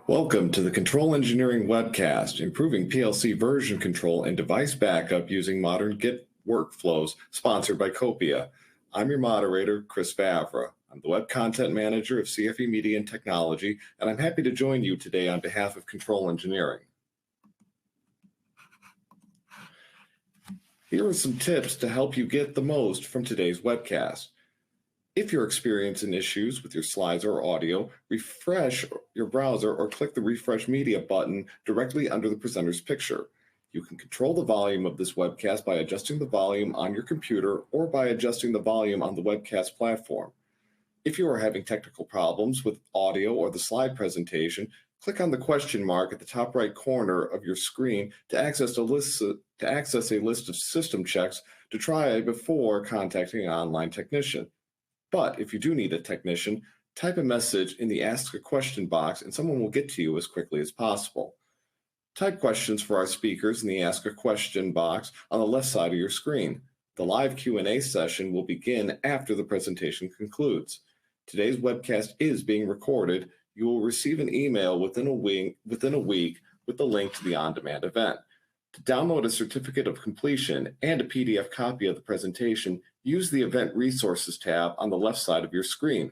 Welcome to the Control Engineering Webcast, improving PLC version control and device backup using modern Git workflows, sponsored by Copia. I'm your moderator, Chris Favre. I'm the Web Content Manager of CFE Media and Technology, and I'm happy to join you today on behalf of Control Engineering. Here are some tips to help you get the most from today's webcast. If you're experiencing issues with your slides or audio, refresh your browser or click the Refresh Media button directly under the presenter's picture. You can control the volume of this webcast by adjusting the volume on your computer or by adjusting the volume on the webcast platform. If you are having technical problems with audio or the slide presentation, click on the question mark at the top right corner of your screen to access a list of system checks to try before contacting an online technician. But if you do need a technician, type a message in the Ask a Question box and someone will get to you as quickly as possible. Type questions for our speakers in the Ask a Question box on the left side of your screen. The live Q&A session will begin after the presentation concludes. Today's webcast is being recorded. You will receive an email within a week with the link to the on-demand event. To download a certificate of completion and a PDF copy of the presentation, use the Event Resources tab on the left side of your screen.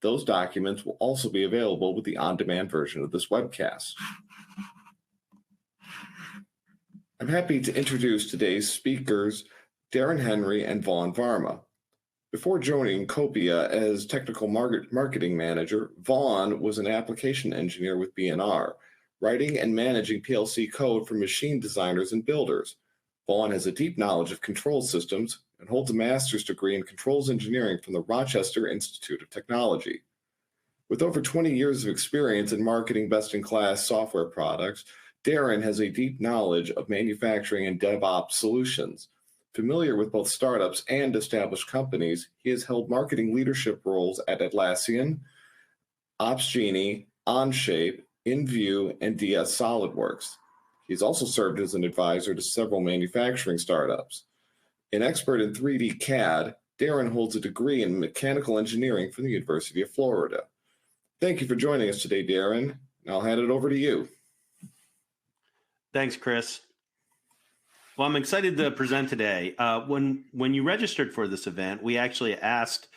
Those documents will also be available with the on-demand version of this webcast. I'm happy to introduce today's speakers, Darren Henry and Vaughn Varma. Before joining Copia as Technical Marketing Manager, Vaughn was an application engineer with B&R, writing and managing PLC code for machine designers and builders. Vaughn has a deep knowledge of control systems and holds a master's degree in controls engineering from the Rochester Institute of Technology. With over 20 years of experience in marketing best-in-class software products, Darren has a deep knowledge of manufacturing and DevOps solutions. Familiar with both startups and established companies, he has held marketing leadership roles at Atlassian, OpsGenie, Onshape, InView, and DS SolidWorks. He's also served as an advisor to several manufacturing startups. An expert in 3D CAD, Darren holds a degree in mechanical engineering from the University of Florida. Thank you for joining us today, Darren. I'll hand it over to you. Thanks, Chris. Well, I'm excited to present today. When you registered for this event, we actually asked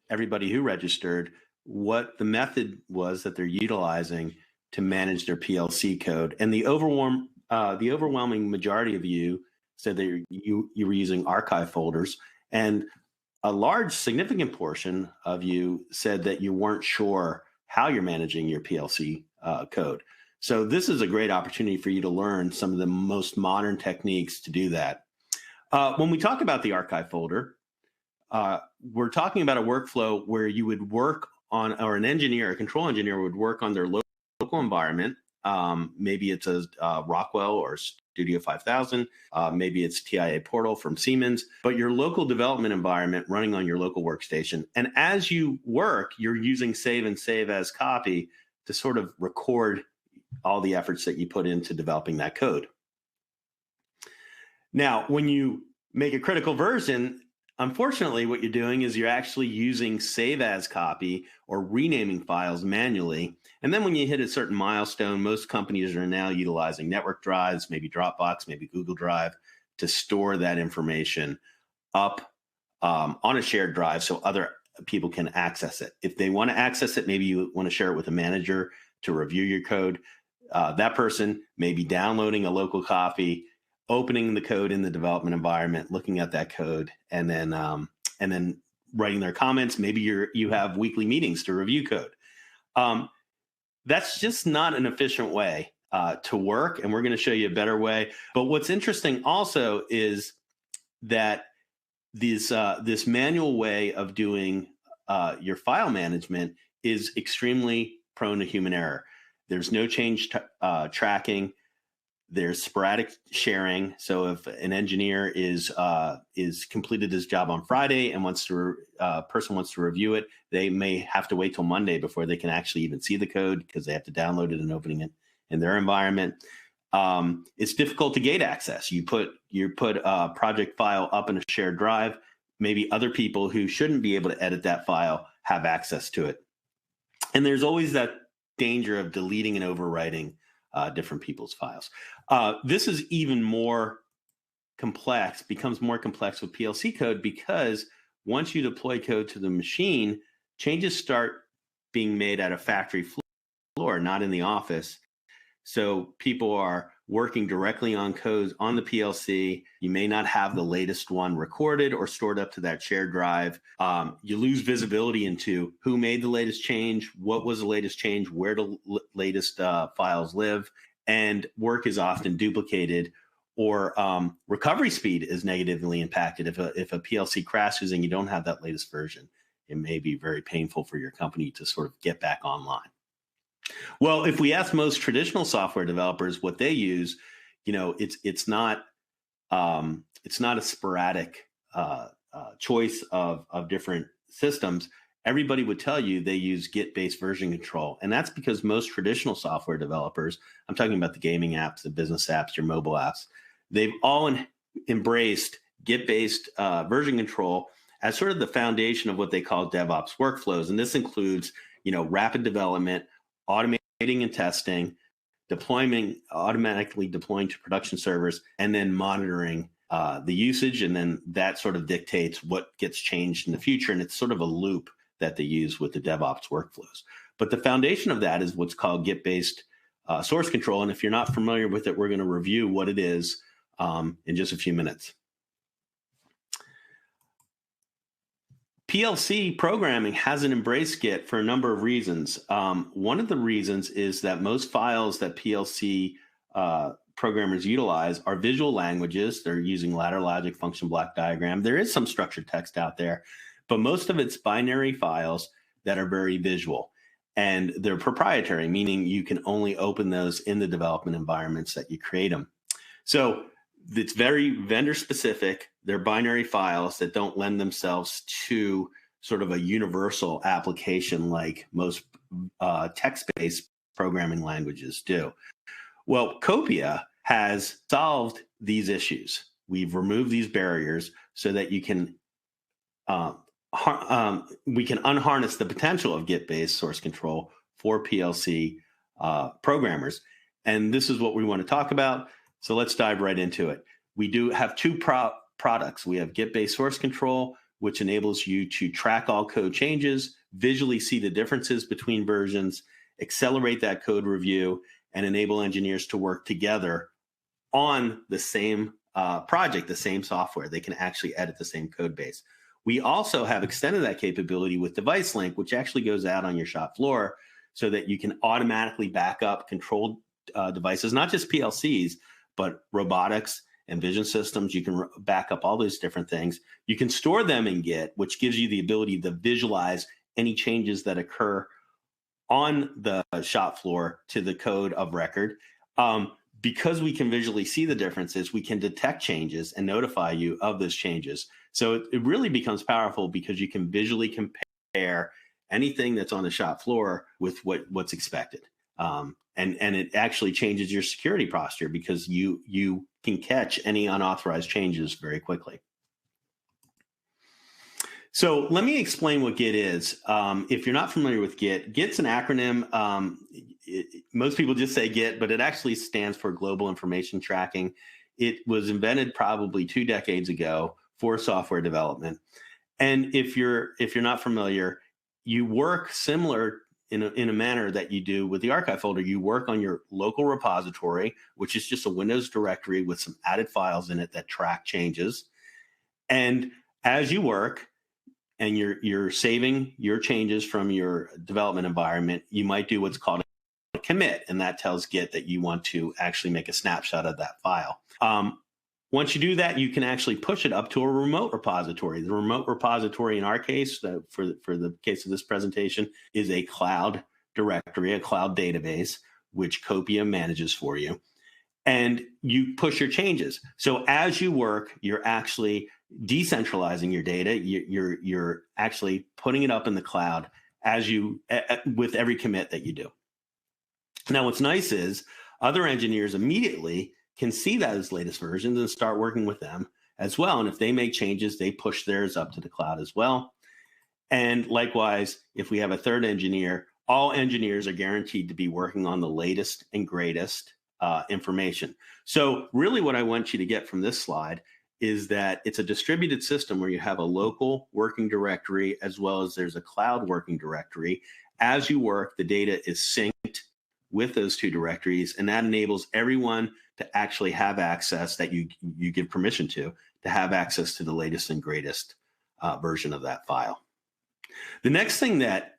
everybody who registered what the method was that they're utilizing to manage their PLC code. And the overwhelming majority of you said that you were using archive folders. And a large, significant portion of you said that you weren't sure how you're managing your PLC code. So this is a great opportunity for you to learn some of the most modern techniques to do that. When we talk about the archive folder, we're talking about a workflow where you would work on, or a control engineer would work on their local environment. Maybe it's a Rockwell or Studio 5000. Maybe it's TIA Portal from Siemens, but your local development environment running on your local workstation. And as you work, you're using save and save as copy to sort of record all the efforts that you put into developing that code. Now, when you make a critical version, unfortunately, what you're doing is you're actually using save as copy or renaming files manually. And then when you hit a certain milestone, most companies are now utilizing network drives, maybe Dropbox, maybe Google Drive, to store that information up on a shared drive so other people can access it. If they want to access it, maybe you want to share it with a manager to review your code. That person may be downloading a local copy, opening the code in the development environment, looking at that code, and then writing their comments. Maybe you have weekly meetings to review code. That's just not an efficient way to work, and we're going to show you a better way. But what's interesting also is that this manual way of doing your file management is extremely prone to human error. There's no change tracking. There's sporadic sharing. So if an engineer is completed his job on Friday and person wants to review it, they may have to wait till Monday before they can actually even see the code because they have to download it and opening it in their environment. It's difficult to gate access. You put a project file up in a shared drive. Maybe other people who shouldn't be able to edit that file have access to it. And there's always that danger of deleting and overwriting different people's files. This is even more complex, becomes more complex with PLC code, because once you deploy code to the machine, changes start being made at a factory floor, not in the office. So people are working directly on codes on the PLC. You may not have the latest one recorded or stored up to that shared drive. You lose visibility into who made the latest change, what was the latest change, where the latest files live, and work is often duplicated, or recovery speed is negatively impacted. If a PLC crashes and you don't have that latest version, it may be very painful for your company to sort of get back online. Well, if we ask most traditional software developers what they use, it's not a sporadic choice of different systems. Everybody would tell you they use Git-based version control, and that's because most traditional software developers, I'm talking about the gaming apps, the business apps, your mobile apps, they've all embraced Git-based version control as sort of the foundation of what they call DevOps workflows, and this includes rapid development, automating and testing, automatically deploying to production servers, and then monitoring the usage. And then that sort of dictates what gets changed in the future. And it's sort of a loop that they use with the DevOps workflows. But the foundation of that is what's called Git-based source control. And if you're not familiar with it, we're going to review what it is in just a few minutes. PLC programming hasn't embraced Git for a number of reasons. One of the reasons is that most files that PLC programmers utilize are visual languages. They're using ladder logic, function block diagram. There is some structured text out there, but most of it's binary files that are very visual. And they're proprietary, meaning you can only open those in the development environments that you create them. So it's very vendor specific. They're binary files that don't lend themselves to sort of a universal application like most text-based programming languages do. Well, Copia has solved these issues. We've removed these barriers so that you can we can unharness the potential of Git-based source control for PLC programmers. And this is what we want to talk about. So let's dive right into it. We do have two products. We have Git-based source control, which enables you to track all code changes, visually see the differences between versions, accelerate that code review, and enable engineers to work together on the same project, the same software. They can actually edit the same code base. We also have extended that capability with Device Link, which actually goes out on your shop floor so that you can automatically back up controlled devices, not just PLCs, but robotics and vision systems. You can back up all those different things. You can store them in Git, which gives you the ability to visualize any changes that occur on the shop floor to the code of record. Because we can visually see the differences, we can detect changes and notify you of those changes. So it really becomes powerful because you can visually compare anything that's on the shop floor with what's expected. And it actually changes your security posture because you can catch any unauthorized changes very quickly. So let me explain what Git is. If you're not familiar with Git, Git's an acronym. Most people just say Git, but it actually stands for Global Information Tracking. It was invented probably 2 decades ago for software development. And if you're not familiar, you work similar in a manner that you do with the archive folder. You work on your local repository, which is just a Windows directory with some added files in it that track changes. And as you work and you're saving your changes from your development environment, you might do what's called a commit, and that tells Git that you want to actually make a snapshot of that file. Once you do that, you can actually push it up to a remote repository. The remote repository in our case, for the case of this presentation, is a cloud directory, a cloud database, which Copia manages for you. And you push your changes. So as you work, you're actually decentralizing your data. You're actually putting it up in the cloud with every commit that you do. Now, what's nice is other engineers immediately can see those latest versions and start working with them as well. And if they make changes, they push theirs up to the cloud as well. And likewise, if we have a third engineer, all engineers are guaranteed to be working on the latest and greatest information. So really what I want you to get from this slide is that it's a distributed system where you have a local working directory as well as there's a cloud working directory. As you work, the data is synced with those two directories, and that enables everyone to actually have access that you give permission to have access to the latest and greatest version of that file. The next thing that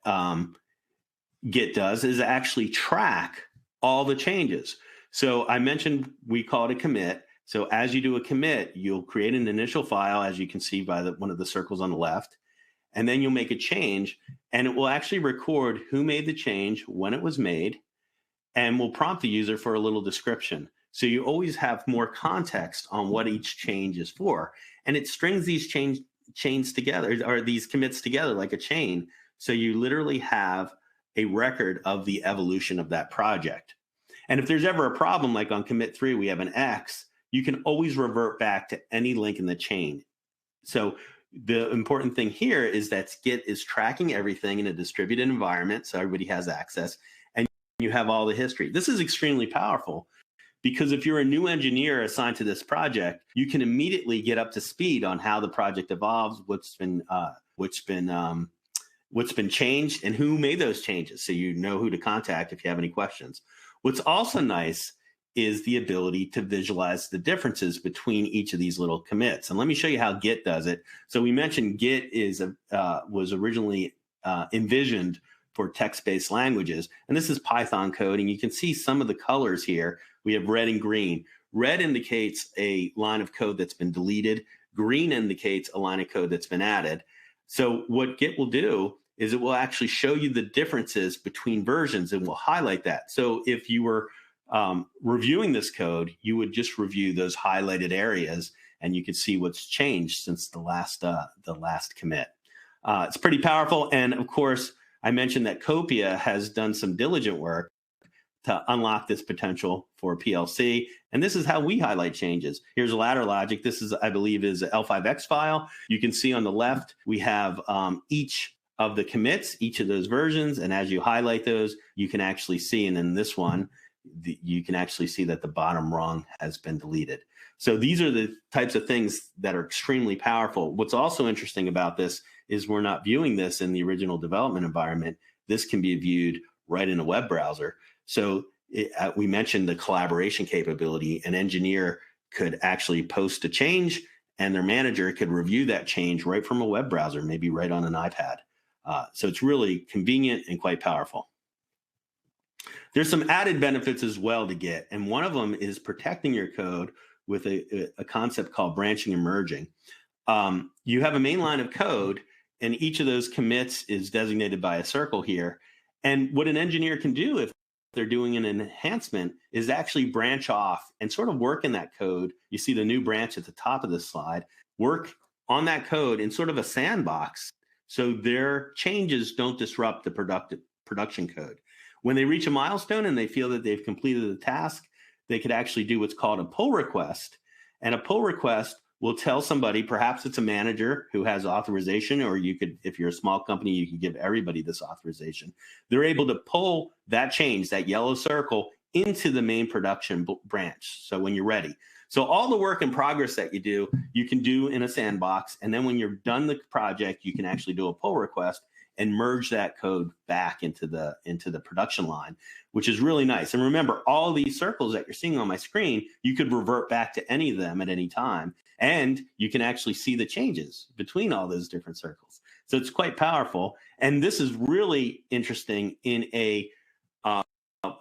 Git does is actually track all the changes. So I mentioned we call it a commit. So as you do a commit, you'll create an initial file, as you can see by one of the circles on the left, and then you'll make a change, and it will actually record who made the change, when it was made, and will prompt the user for a little description. So you always have more context on what each change is for, and it strings these chains together, or these commits together like a chain. So you literally have a record of the evolution of that project. And if there's ever a problem, like on commit 3, we have an X, you can always revert back to any link in the chain. So the important thing here is that Git is tracking everything in a distributed environment, so everybody has access, and you have all the history. This is extremely powerful because if you're a new engineer assigned to this project, you can immediately get up to speed on how the project evolves, what's been changed, and who made those changes, so you know who to contact if you have any questions. What's also nice is the ability to visualize the differences between each of these little commits. And let me show you how Git does it. So we mentioned Git was originally envisioned for text-based languages. And this is Python code. And you can see some of the colors here. We have red and green. Red indicates a line of code that's been deleted. Green indicates a line of code that's been added. So what Git will do is it will actually show you the differences between versions and will highlight that. So if you were reviewing this code, you would just review those highlighted areas and you could see what's changed since the last commit. It's pretty powerful. And of course, I mentioned that Copia has done some diligent work to unlock this potential for PLC. And this is how we highlight changes. Here's a ladder logic. This is, I believe, is an L5X file. You can see on the left, we have each of the commits, each of those versions. And as you highlight those, you can actually see, and in this one, you can actually see that the bottom rung has been deleted. So these are the types of things that are extremely powerful. What's also interesting about this is we're not viewing this in the original development environment. This can be viewed right in a web browser. So we mentioned the collaboration capability. An engineer could actually post a change and their manager could review that change right from a web browser, maybe right on an iPad. So it's really convenient and quite powerful. There's some added benefits as well to Git, and one of them is protecting your code with a concept called branching and merging. You have a main line of code, and each of those commits is designated by a circle here. And what an engineer can do if they're doing an enhancement is actually branch off and sort of work in that code. You see the new branch at the top of this slide, work on that code in sort of a sandbox so their changes don't disrupt the production code. When they reach a milestone and they feel that they've completed the task, they could actually do what's called a pull request. And a pull request will tell somebody, perhaps it's a manager who has authorization, or you could, if you're a small company, you could give everybody this authorization. They're able to pull that change, that yellow circle, into the main production branch. So when you're ready. So all the work in progress that you do, you can do in a sandbox. And then when you're done the project, you can actually do a pull request and merge that code back into the production line, which is really nice. And remember, all these circles that you're seeing on my screen, you could revert back to any of them at any time. And you can actually see the changes between all those different circles. So it's quite powerful. And this is really interesting in a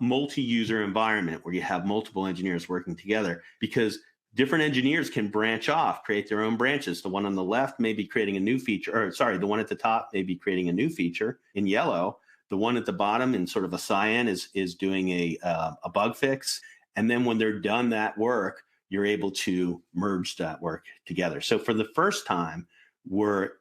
multi-user environment where you have multiple engineers working together, because different engineers can branch off, create their own branches. The one on the left may be creating a new feature, or sorry, the one at the top may be creating a new feature in yellow. The one at the bottom in sort of a cyan is doing a bug fix. And then when they're done that work, you're able to merge that work together. So for the first time, we're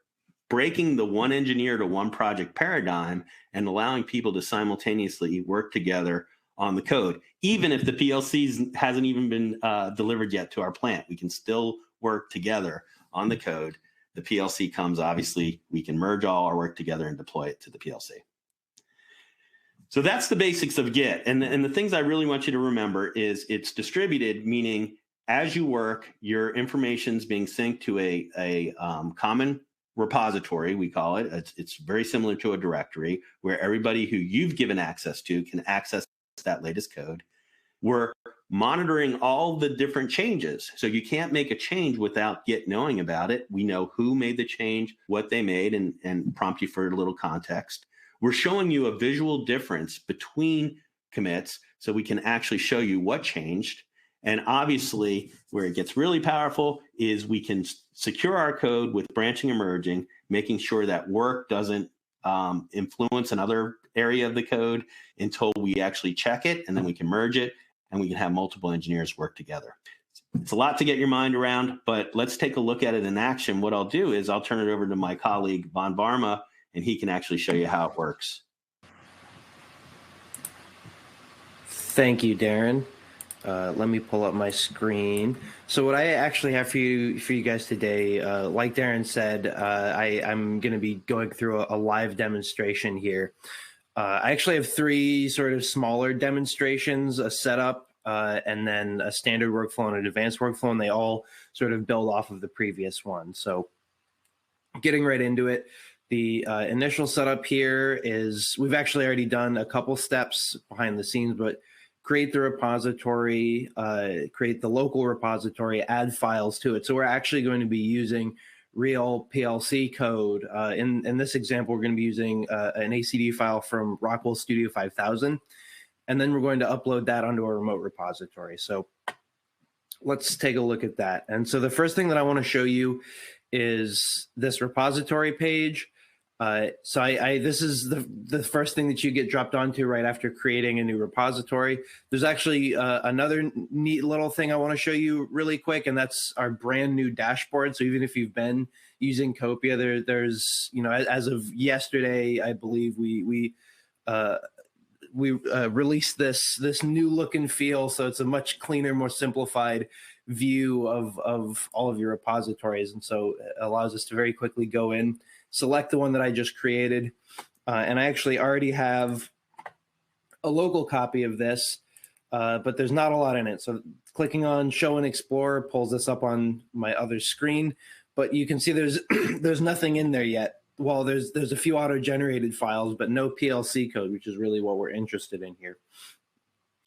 breaking the one engineer to one project paradigm and allowing people to simultaneously work together on the code. Even if the PLC hasn't even been delivered yet to our plant, we can still work together on the code. The PLC comes, obviously, we can merge all our work together and deploy it to the PLC. So that's the basics of Git. And the things I really want you to remember is it's distributed, meaning as you work, your information's being synced to a common repository, we call it. It's very similar to a directory where everybody who you've given access to can access that latest code. We're monitoring all the different changes. So you can't make a change without Git knowing about it. We know who made the change, what they made, and prompt you for a little context. We're showing you a visual difference between commits so we can actually show you what changed. And obviously, where it gets really powerful is we can secure our code with branching and merging, making sure that work doesn't influence another area of the code until we actually check it, and then we can merge it, and we can have multiple engineers work together. It's a lot to get your mind around, but let's take a look at it in action. What I'll do is I'll turn it over to my colleague, Von Varma, and he can actually show you how it works. Thank you, Darren. Let me pull up my screen. So what I actually have for you guys today, like Darren said, I'm going to be going through a live demonstration here. I actually have 3 sort of smaller demonstrations, a setup, and then a standard workflow and an advanced workflow, and they all sort of build off of the previous one. So getting right into it, the initial setup here is we've actually already done a couple steps behind the scenes, but create the repository, create the local repository, add files to it. So we're actually going to be using real PLC code. In this example, we're going to be using an ACD file from Rockwell Studio 5000, and then we're going to upload that onto a remote repository. So let's take a look at that. And so the first thing that I want to show you is this repository page. So this is the first thing that you get dropped onto right after creating a new repository. There's actually another neat little thing I want to show you really quick, and that's our brand new dashboard. So even if you've been using Copia, there's as of yesterday, I believe we released this new look and feel. So it's a much cleaner, more simplified view of all of your repositories, and so it allows us to very quickly go in, select the one that I just created, and I actually already have a local copy of this, but there's not a lot in it. So clicking on Show and Explore pulls this up on my other screen, but you can see there's there's nothing in there yet. Well, there's a few auto-generated files, but no PLC code, which is really what we're interested in here.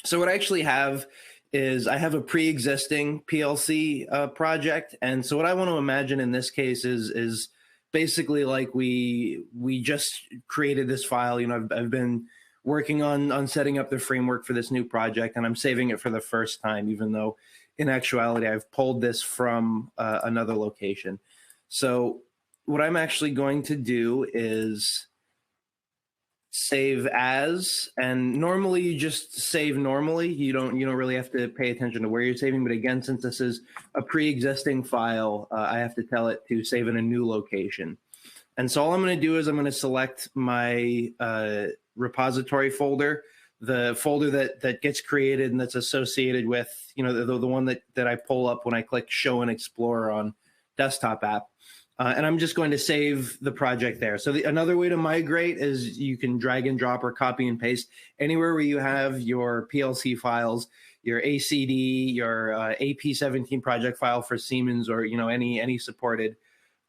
So what I actually have is I have a pre-existing PLC project, and so what I want to imagine in this case is basically like we just created this file. I've been working on setting up the framework for this new project, and I'm saving it for the first time, even though in actuality I've pulled this from another location. So what I'm actually going to do is save as, and normally you just save normally. You don't really have to pay attention to where you're saving, but again, since this is a pre-existing file, I have to tell it to save in a new location. And so all I'm going to do is I'm going to select my repository folder, the folder that gets created and that's associated with the one that I pull up when I click Show and Explore on desktop app. And I'm just going to save the project there. So another way to migrate is you can drag and drop or copy and paste anywhere where you have your PLC files, your ACD, your AP17 project file for Siemens, or any supported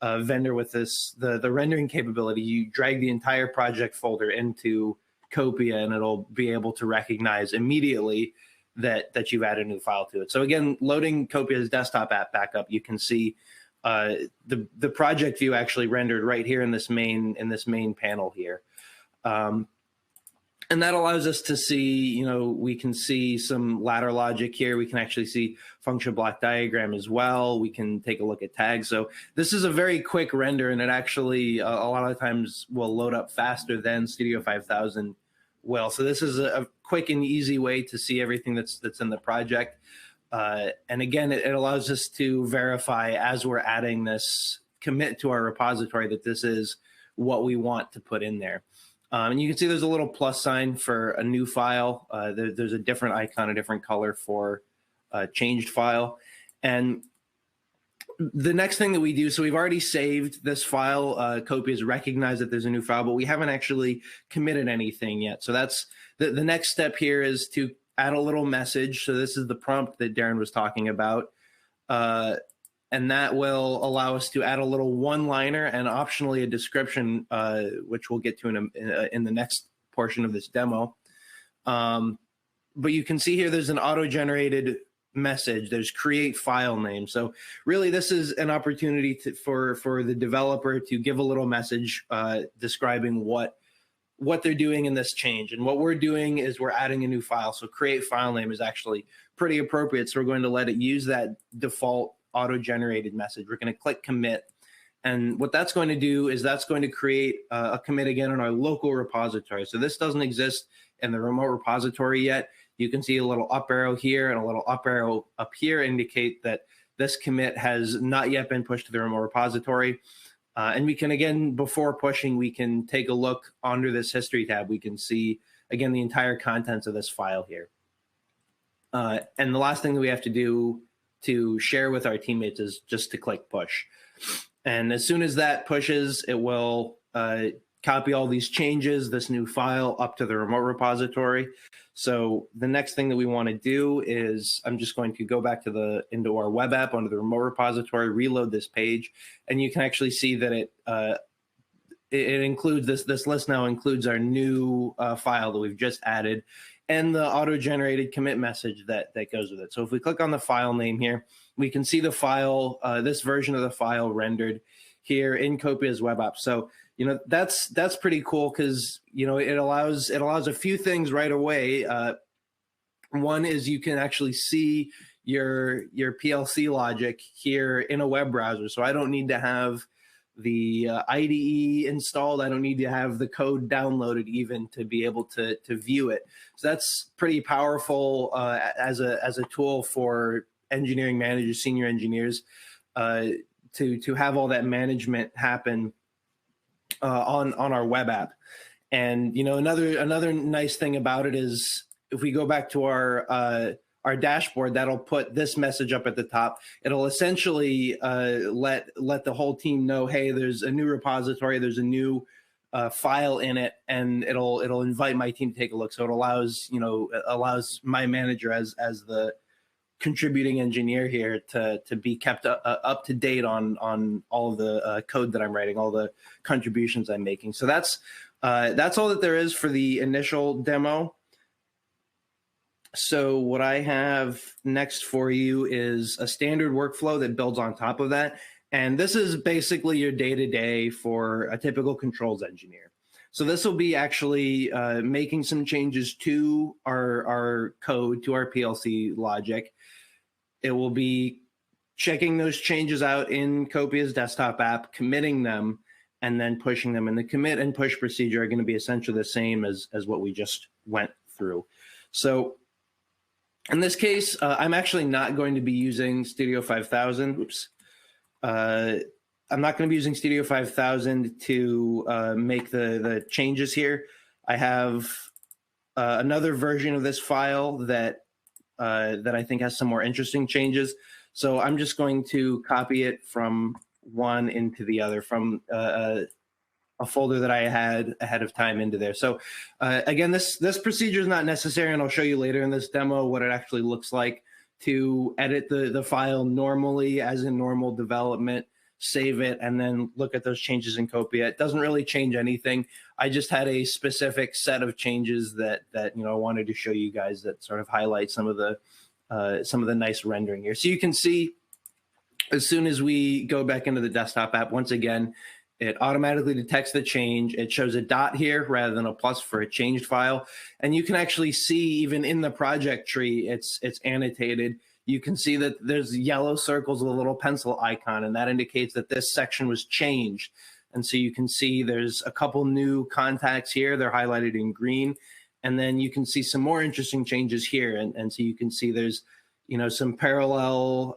vendor with the rendering capability. You drag the entire project folder into Copia, and it'll be able to recognize immediately that you've added a new file to it. So again, loading Copia's desktop app back up, you can see the project view actually rendered right here in this main panel here, and that allows us to see, we can see some ladder logic here. We can actually see function block diagram as well. We can take a look at tags. So this is a very quick render, and it actually a lot of times will load up faster than Studio 5000 will. So this is a quick and easy way to see everything that's in the project. And again, it allows us to verify as we're adding this commit to our repository that this is what we want to put in there. And you can see there's a little plus sign for a new file. There's a different icon, a different color for a changed file. And The next thing that we do, so we've already saved this file. Copy has recognized that there's a new file, but we haven't actually committed anything yet. So that's the next step here is to add a little message. So this is the prompt that Darren was talking about. And that will allow us to add a little one-liner and optionally a description, which we'll get to in the next portion of this demo. But you can see here there's an auto-generated message. There's create file name. So really this is an opportunity for the developer to give a little message describing what they're doing in this change. And what we're doing is we're adding a new file. So create file name is actually pretty appropriate. So we're going to let it use that default auto-generated message. We're going to click commit. And what that's going to do is that's going to create a commit again in our local repository. So this doesn't exist in the remote repository yet. You can see a little up arrow here and a little up arrow up here indicate that this commit has not yet been pushed to the remote repository. And we can, again, before pushing, we can take a look under this history tab. We can see, again, the entire contents of this file here. And the last thing that we have to do to share with our teammates is just to click push. And as soon as that pushes, it will copy all these changes, this new file up to the remote repository. So the next thing that we want to do is I'm just going to go back to into our web app under the remote repository, reload this page, and you can actually see that it includes this list now includes our new file that we've just added and the auto-generated commit message that goes with it. So if we click on the file name here, we can see the file, this version of the file rendered here in Copia's web app. So that's pretty cool because it allows a few things right away. One is you can actually see your PLC logic here in a web browser. So I don't need to have the IDE installed. I don't need to have the code downloaded even to be able to view it. So that's pretty powerful as a tool for engineering managers, senior engineers, to have all that management happen on our web app. And another nice thing about it is if we go back to our dashboard, that'll put this message up at the top. It'll essentially let the whole team know, hey, there's a new repository, there's a new file in it, and it'll invite my team to take a look. So it allows my manager as the contributing engineer here to be kept up to date on all of the code that I'm writing, all the contributions I'm making. So that's all that there is for the initial demo. So what I have next for you is a standard workflow that builds on top of that. And this is basically your day-to-day for a typical controls engineer. So this will be actually making some changes to our code, to our PLC logic. It will be checking those changes out in Copia's desktop app, committing them, and then pushing them. And the commit and push procedure are going to be essentially the same as what we just went through. So in this case, I'm actually not going to be using Studio 5000. Oops. I'm not going to be using Studio 5000 to make the changes here. I have another version of this file that I think has some more interesting changes. So I'm just going to copy it from one into the other, from a folder that I had ahead of time into there. So again, this procedure is not necessary, and I'll show you later in this demo what it actually looks like to edit the file normally as in normal development, save it, and then look at those changes in Copia. It doesn't really change anything. I just had a specific set of changes that I wanted to show you guys that sort of highlight some of the nice rendering here. So you can see as soon as we go back into the desktop app, once again, it automatically detects the change. It shows a dot here rather than a plus for a changed file. And you can actually see even in the project tree, it's annotated. You can see that there's yellow circles with a little pencil icon, and that indicates that this section was changed. And so you can see there's a couple new contacts here. They're highlighted in green. And then you can see some more interesting changes here. And so you can see there's some parallel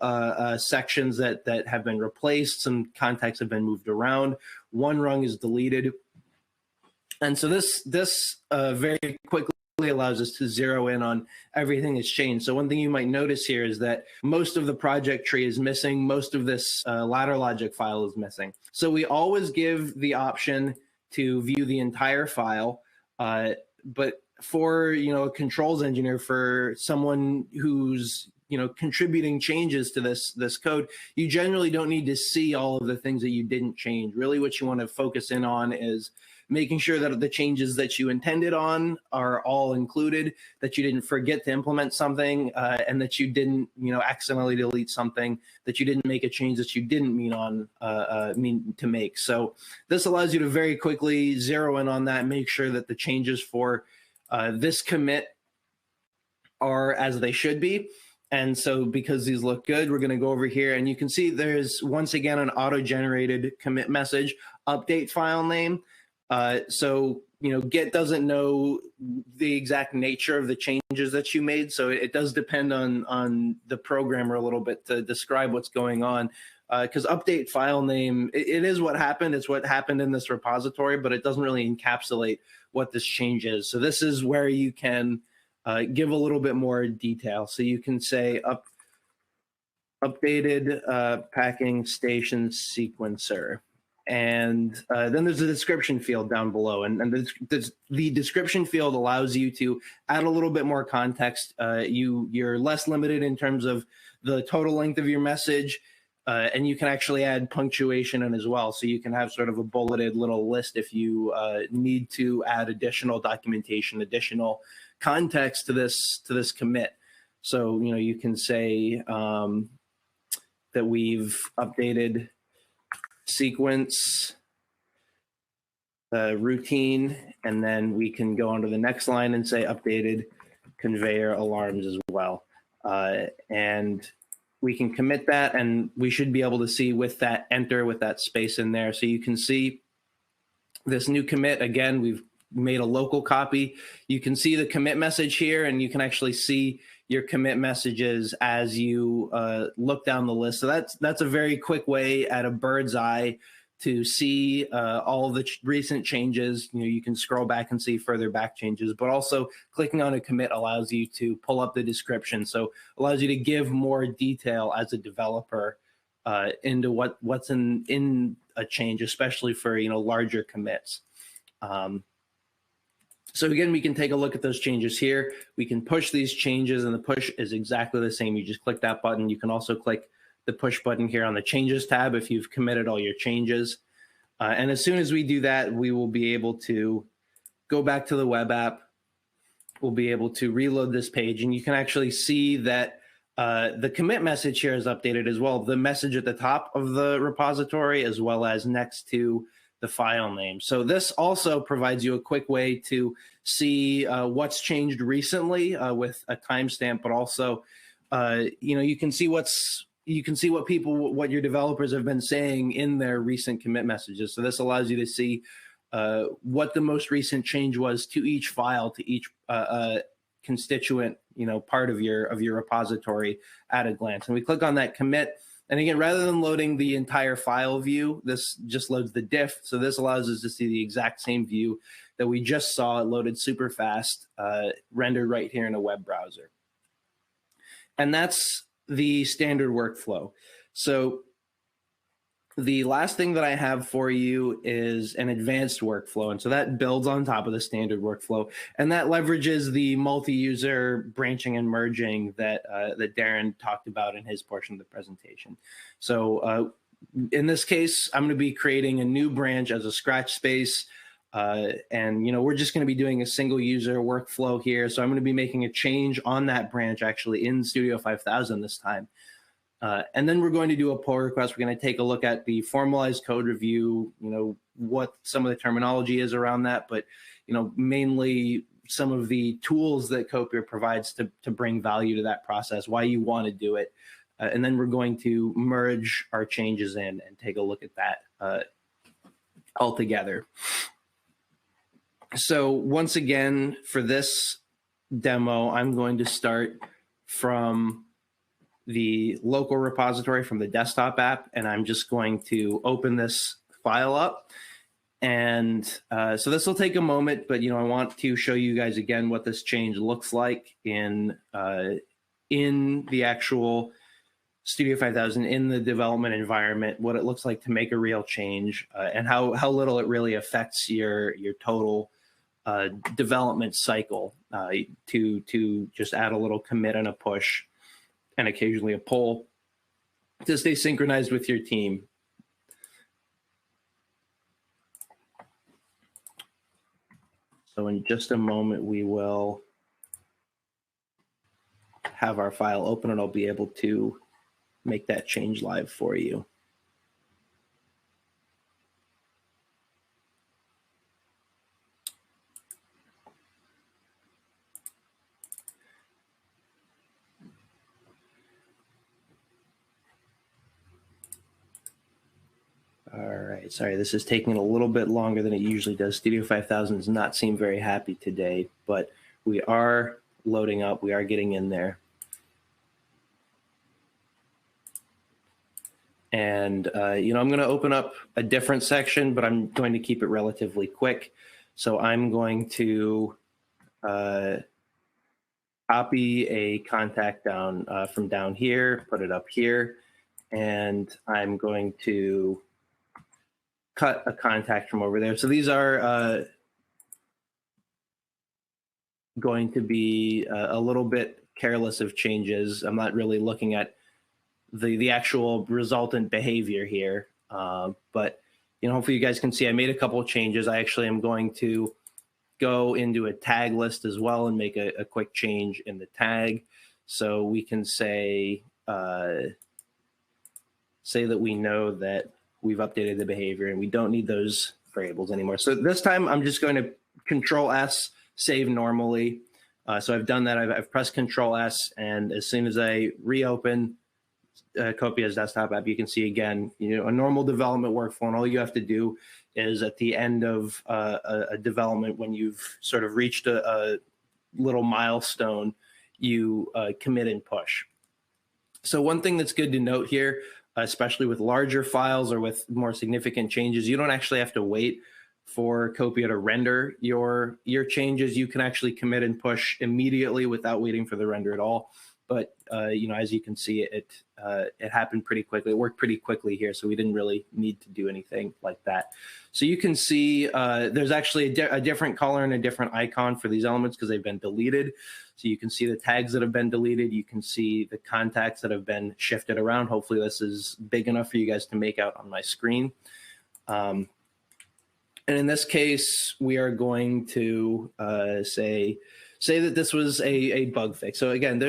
sections that have been replaced. Some contacts have been moved around. One rung is deleted. And so this very quickly allows us to zero in on everything that's changed. So one thing you might notice here is that most of the project tree is missing. Most of this ladder logic file is missing. So we always give the option to view the entire file, but for a controls engineer, for someone who's contributing changes to this code, you generally don't need to see all of the things that you didn't change. Really, what you want to focus in on is making sure that the changes that you intended on are all included, that you didn't forget to implement something, and that you didn't accidentally delete something, that you didn't make a change that you didn't mean to make. So this allows you to very quickly zero in on that, make sure that the changes for this commit are as they should be. And so because these look good, we're going to go over here and you can see there's once again an auto-generated commit message, update file name. So Git doesn't know the exact nature of the changes that you made. So it does depend on the programmer a little bit to describe what's going on. Because update file name, it is what happened. It's what happened in this repository, but it doesn't really encapsulate what this change is. So this is where you can give a little bit more detail. So you can say updated packing station sequencer. And then there's a description field down below. And the description field allows you to add a little bit more context. You're less limited in terms of the total length of your message. And you can actually add punctuation in as well. So you can have sort of a bulleted little list if you need to add additional documentation, additional context to this commit. So, you can say that we've updated sequence routine, and then we can go on to the next line and say updated conveyor alarms as well. And we can commit that, and we should be able to see with that enter with that space in there. So you can see this new commit. Again, we've made a local copy. You can see the commit message here, and you can actually see your commit messages as you look down the list. So that's a very quick way at a bird's eye to see all the recent changes. You can scroll back and see further back changes, but also clicking on a commit allows you to pull up the description. So allows you to give more detail as a developer into what's in a change, especially for larger commits. So again, we can take a look at those changes here. We can push these changes, and the push is exactly the same. You just click that button. You can also click the push button here on the changes tab if you've committed all your changes. And as soon as we do that, we will be able to go back to the web app. We'll be able to reload this page, and you can actually see that the commit message here is updated as well. The message at the top of the repository as well as next to the file name. So this also provides you a quick way to see what's changed recently with a timestamp, but also you can see what your developers have been saying in their recent commit messages. So this allows you to see what the most recent change was to each file, to each constituent part of your repository at a glance. And we click on that commit. And again, rather than loading the entire file view, this just loads the diff. So this allows us to see the exact same view that we just saw. It loaded super fast, rendered right here in a web browser. And that's the standard workflow. So the last thing that I have for you is an advanced workflow. And so that builds on top of the standard workflow. And that leverages the multi-user branching and merging that Darren talked about in his portion of the presentation. So in this case, I'm going to be creating a new branch as a scratch space. And we're just going to be doing a single user workflow here. So I'm going to be making a change on that branch actually in Studio 5000 this time. And then we're going to do a pull request. We're going to take a look at the formalized code review, what some of the terminology is around that, but, mainly some of the tools that Copier provides to bring value to that process, why you want to do it. And then we're going to merge our changes in and take a look at that all together. So once again, for this demo, I'm going to start from the local repository from the desktop app, and I'm just going to open this file up. And so this will take a moment, but I want to show you guys again what this change looks like in the actual Studio 5000, in the development environment, what it looks like to make a real change, and how little it really affects your total development cycle, to just add a little commit and a push and occasionally a pull to stay synchronized with your team. So in just a moment, we will have our file open and I'll be able to make that change live for you. All right, sorry, this is taking a little bit longer than it usually does. Studio 5000 does not seem very happy today, but we are loading up. We are getting in there. And, I'm going to open up a different section, but I'm going to keep it relatively quick. So I'm going to copy a contact down from down here, put it up here, and I'm going to cut a contact from over there. So these are going to be a little bit careless of changes. I'm not really looking at the actual resultant behavior here, but hopefully you guys can see I made a couple of changes. I actually am going to go into a tag list as well and make a quick change in the tag, so we can say that we know that we've updated the behavior and we don't need those variables anymore. So this time I'm just going to Control S, save normally. So I've done that. I've pressed Control S, and as soon as I reopen Copia's desktop app, you can see again, a normal development workflow, and all you have to do is at the end of a development, when you've sort of reached a little milestone, you commit and push. So one thing that's good to note here, especially with larger files or with more significant changes, you don't actually have to wait for Copia to render your changes. You can actually commit and push immediately without waiting for the render at all. But as you can see, it happened pretty quickly. It worked pretty quickly here, so we didn't really need to do anything like that. So you can see there's actually a different color and a different icon for these elements because they've been deleted. So you can see the tags that have been deleted. You can see the contacts that have been shifted around. Hopefully this is big enough for you guys to make out on my screen. And in this case, we are going to say that this was a bug fix. So again,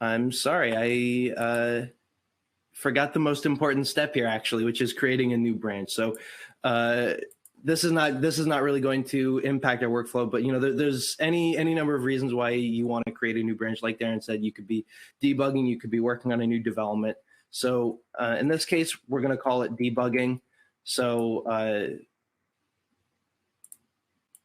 I'm sorry, I forgot the most important step here actually, which is creating a new branch. So this is not really going to impact our workflow, but there's any number of reasons why you want to create a new branch. Like Darren said, you could be debugging, you could be working on a new development. So in this case, we're going to call it debugging. So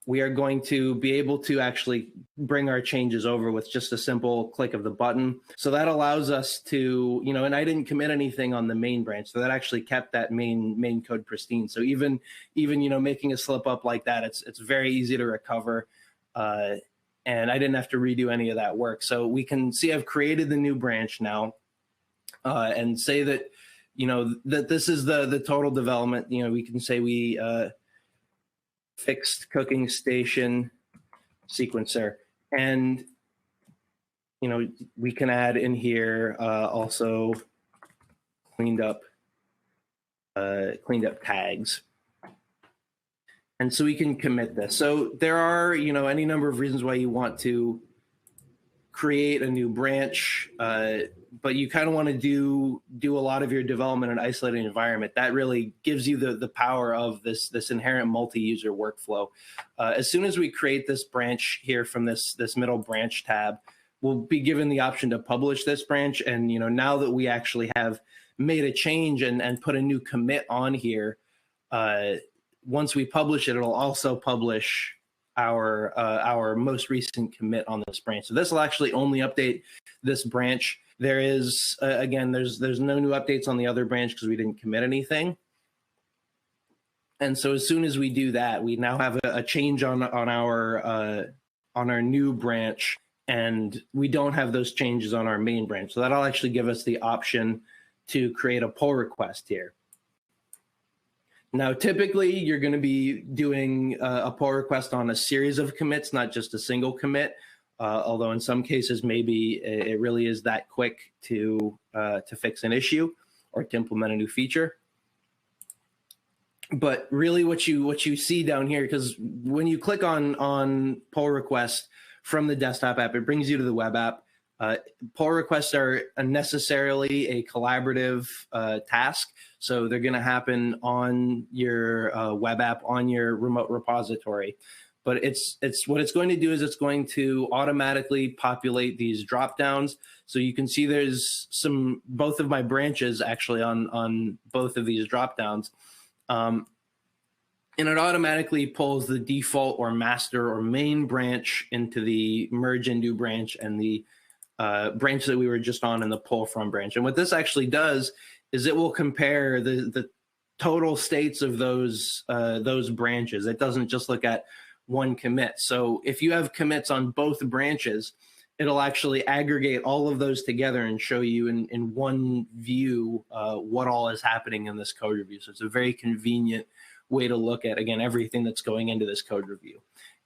we are going to be able to actually bring our changes over with just a simple click of the button. So that allows us to, and I didn't commit anything on the main branch, so that actually kept that main code pristine. So even making a slip up like that, it's very easy to recover. And I didn't have to redo any of that work. So we can see I've created the new branch now. And say that, that this is the total development. We can say we fixed cooking station sequencer, and we can add in here also cleaned up tags, and so we can commit this. So there are any number of reasons why you want to create a new branch, but you kind of want to do a lot of your development in an isolated environment. That really gives you the power of this inherent multi-user workflow. As soon as we create this branch here from this middle branch tab, we'll be given the option to publish this branch. And now that we actually have made a change and put a new commit on here, once we publish it, it'll also publish our most recent commit on this branch. So this will actually only update this branch There is, again, there's no new updates on the other branch because we didn't commit anything. And so as soon as we do that, we now have a change on our new branch, and we don't have those changes on our main branch. So that'll actually give us the option to create a pull request here. Now, typically, you're going to be doing a pull request on a series of commits, not just a single commit. Although in some cases, maybe it really is that quick to fix an issue or to implement a new feature. But really, what you see down here, because when you click on pull request from the desktop app, it brings you to the web app. Pull requests are necessarily a collaborative task, so they're going to happen on your web app, on your remote repository. But it's what it's going to do is it's going to automatically populate these drop downs. So you can see there's both of my branches actually on both of these drop downs. And it automatically pulls the default or master or main branch into the merge into branch and the branch that we were just on in the pull from branch. And what this actually does is it will compare the total states of those branches. It doesn't just look at one commit. So if you have commits on both branches, it'll actually aggregate all of those together and show you in one view what all is happening in this code review. So it's a very convenient way to look at, again, everything that's going into this code review.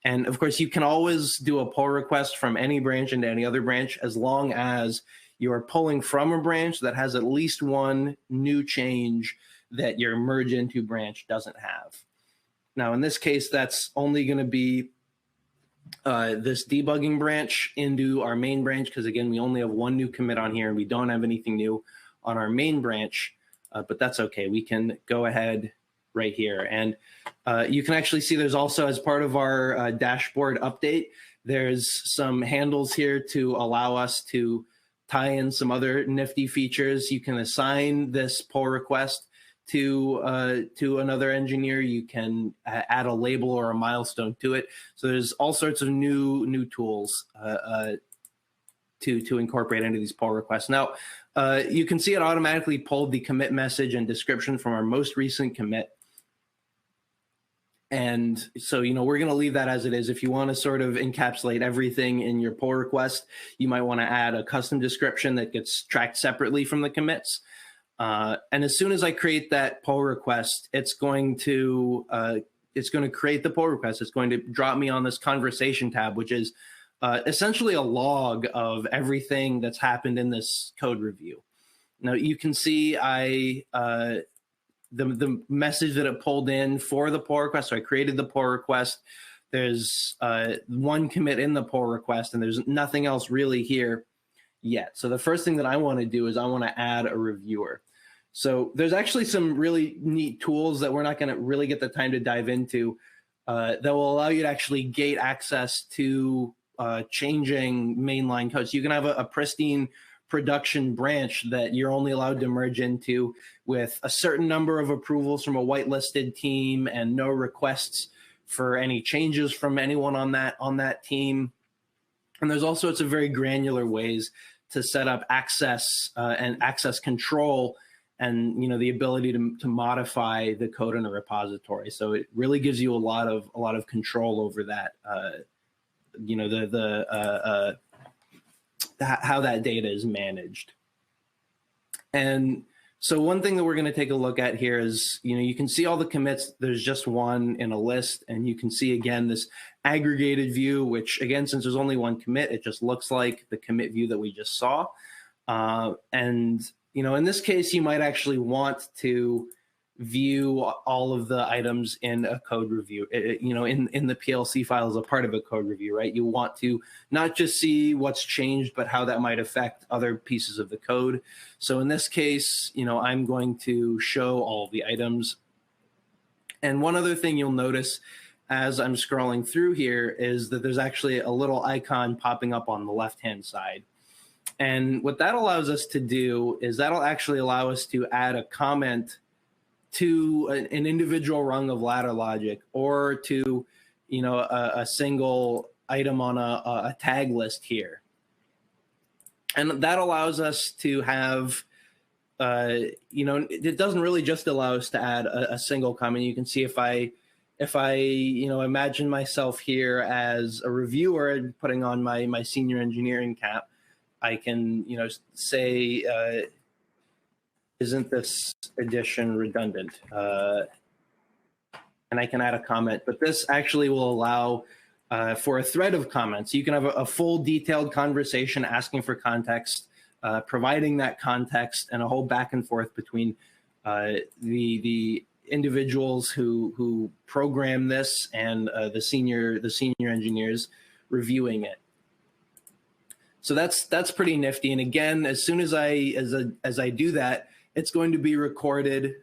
And of course, you can always do a pull request from any branch into any other branch as long as you are pulling from a branch that has at least one new change that your merge into branch doesn't have. Now, in this case, that's only going to be this debugging branch into our main branch, because again, we only have one new commit on here and we don't have anything new on our main branch, but that's okay. We can go ahead right here. And you can actually see there's also, as part of our dashboard update, there's some handles here to allow us to tie in some other nifty features. You can assign this pull request to another engineer. You can add a label or a milestone to it. So there's all sorts of new tools to incorporate into these pull requests. Now, you can see it automatically pulled the commit message and description from our most recent commit. And so, we're going to leave that as it is. If you want to sort of encapsulate everything in your pull request, you might want to add a custom description that gets tracked separately from the commits. And as soon as I create that pull request, it's going to create the pull request. It's going to drop me on this conversation tab, which is essentially a log of everything that's happened in this code review. Now you can see the message that it pulled in for the pull request. So I created the pull request. There's one commit in the pull request, and there's nothing else really here yet. So the first thing that I want to do is I want to add a reviewer. So there's actually some really neat tools that we're not going to really get the time to dive into that will allow you to actually gate access to changing mainline code. So you can have a pristine production branch that you're only allowed to merge into with a certain number of approvals from a whitelisted team and no requests for any changes from anyone on that team. And there's all sorts of very granular ways to set up access and access control and the ability to modify the code in a repository. So it really gives you a lot of control over that. How that data is managed. And so one thing that we're going to take a look at here is, you can see all the commits. There's just one in a list, and you can see again this aggregated view, which again, since there's only one commit, it just looks like the commit view that we just saw. And in this case, you might actually want to view all of the items in a code review, in the PLC file as a part of a code review, right? You want to not just see what's changed, but how that might affect other pieces of the code. So in this case, I'm going to show all the items. And one other thing you'll notice as I'm scrolling through here is that there's actually a little icon popping up on the left-hand side. And what that allows us to do is that'll actually allow us to add a comment to an individual rung of ladder logic, or to a single item on a tag list here. And that allows us to have, it doesn't really just allow us to add a single comment. You can see if I imagine myself here as a reviewer and putting on my senior engineering cap, I can, say, isn't this addition redundant? And I can add a comment, but this actually will allow for a thread of comments. You can have a full detailed conversation asking for context, providing that context, and a whole back and forth between the individuals who program this and the senior engineers reviewing it. So that's pretty nifty. And again, as soon as I do that, it's going to be recorded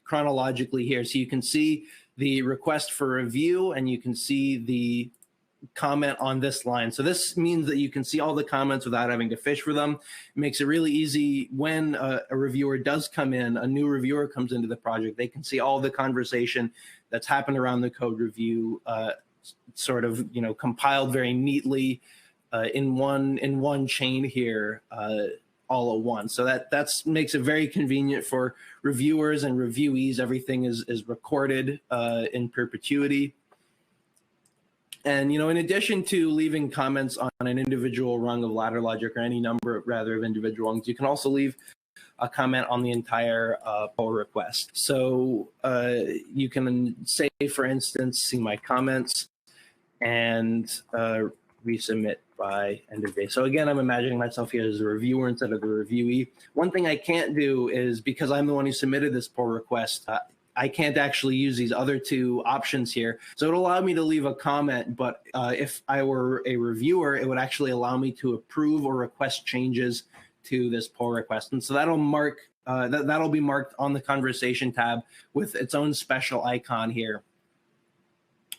chronologically here. So you can see the request for review, and you can see the comment on this line. So this means that you can see all the comments without having to fish for them. It makes it really easy when a reviewer does come in, a new reviewer comes into the project, they can see all the conversation that's happened around the code review, sort of, compiled very neatly in one chain here, all at once. So that makes it very convenient for reviewers and reviewees. Everything is recorded in perpetuity. And, in addition to leaving comments on an individual rung of ladder logic, or any number of individual rungs, you can also leave a comment on the entire pull request. So you can say, for instance, see my comments and resubmit by end of day. So again, I'm imagining myself here as a reviewer instead of the reviewee. One thing I can't do is, because I'm the one who submitted this pull request, I can't actually use these other two options here. So it'll allow me to leave a comment, but if I were a reviewer, it would actually allow me to approve or request changes to this pull request. And so that'll that'll be marked on the conversation tab with its own special icon here.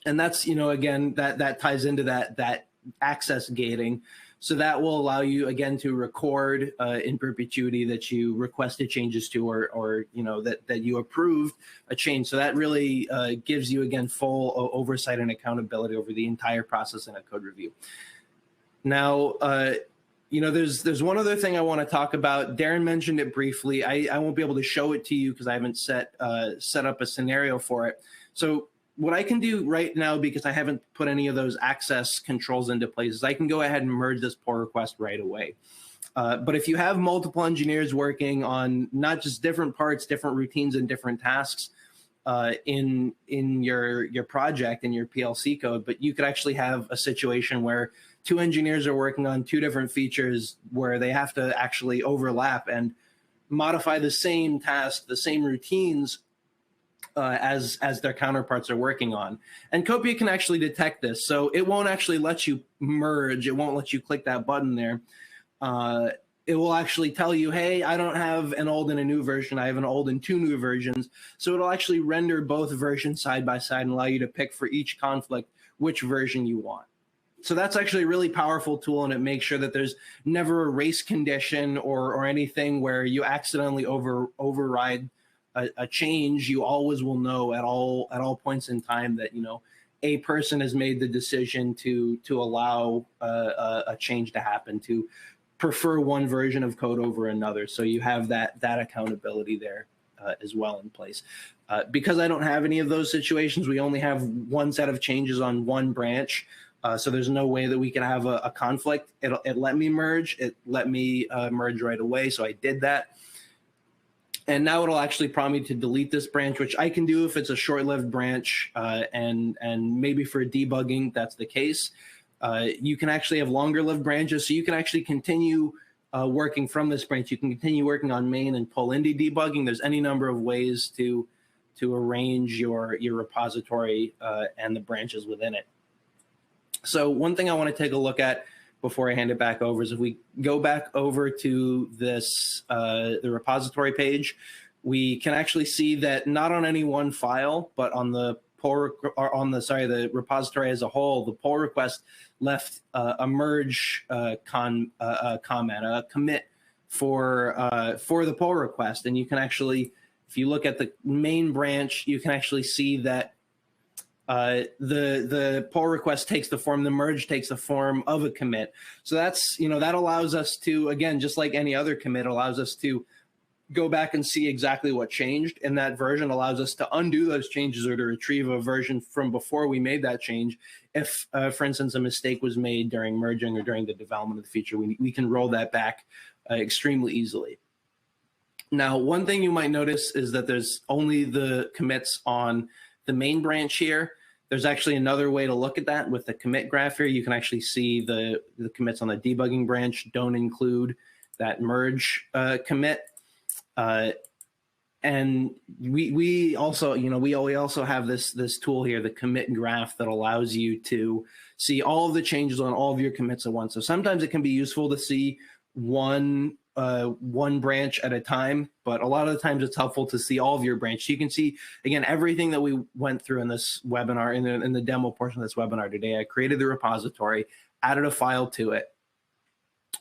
And that's, again, that ties into that access gating. So that will allow you, again, to record in perpetuity that you requested changes to, or that you approved a change. So that really gives you, again, full oversight and accountability over the entire process in a code review. Now, there's one other thing I want to talk about. Darren mentioned it briefly. I won't be able to show it to you because I haven't set up a scenario for it. So what I can do right now, because I haven't put any of those access controls into place, is I can go ahead and merge this pull request right away. But if you have multiple engineers working on not just different parts, different routines, and different tasks in your project, in your PLC code, but you could actually have a situation where two engineers are working on two different features where they have to actually overlap and modify the same task, the same routines, as their counterparts are working on. And Copia can actually detect this. So it won't actually let you merge. It won't let you click that button there. It will actually tell you, hey, I don't have an old and a new version. I have an old and two new versions. So it'll actually render both versions side by side and allow you to pick for each conflict which version you want. So that's actually a really powerful tool, and it makes sure that there's never a race condition or anything where you accidentally override a change. You always will know at all points in time that a person has made the decision to allow a change to happen, to prefer one version of code over another. So you have that accountability there as well in place. Because I don't have any of those situations, we only have one set of changes on one branch. So there's no way that we can have a conflict. It let me merge. It let me merge right away. So I did that. And now it'll actually prompt me to delete this branch, which I can do if it's a short-lived branch, and maybe for debugging, that's the case. You can actually have longer-lived branches, so you can actually continue working from this branch. You can continue working on main and pull into debugging. There's any number of ways to arrange your repository and the branches within it. So one thing I want to take a look at before I hand it back over is if we go back over to this, the repository page, we can actually see that not on any one file, but on the the repository as a whole, the pull request left a merge comment, a commit for the pull request. And you can actually, if you look at the main branch, you can actually see that the pull request takes the form, the merge takes the form of a commit. So that's, that allows us to, again, just like any other commit, allows us to go back and see exactly what changed in that version, allows us to undo those changes or to retrieve a version from before we made that change. If, for instance, a mistake was made during merging or during the development of the feature, we can roll that back extremely easily. Now, one thing you might notice is that there's only the commits on the main branch here. There's actually another way to look at that with the commit graph here. You can actually see the commits on the debugging branch don't include that merge commit. And we also, we also have this tool here, the commit graph, that allows you to see all of the changes on all of your commits at once. So sometimes it can be useful to see one branch at a time, but a lot of the times it's helpful to see all of your branches. You can see, again, everything that we went through in this webinar, in the demo portion of this webinar today. I created the repository, added a file to it.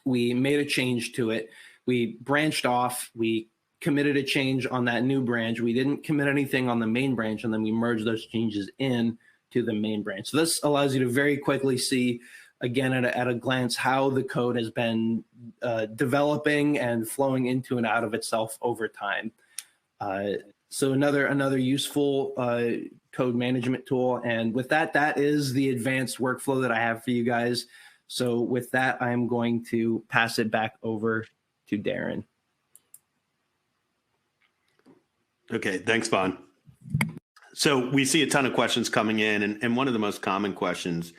We made a change to it. We branched off. We committed a change on that new branch. We didn't commit anything on the main branch, and then we merged those changes in to the main branch. So this allows you to very quickly see, again, at a glance, how the code has been developing and flowing into and out of itself over time. So another useful code management tool. And with that, that is the advanced workflow that I have for you guys. So with that, I'm going to pass it back over to Darren. Okay, thanks, Bon. So we see a ton of questions coming in, and one of the most common questions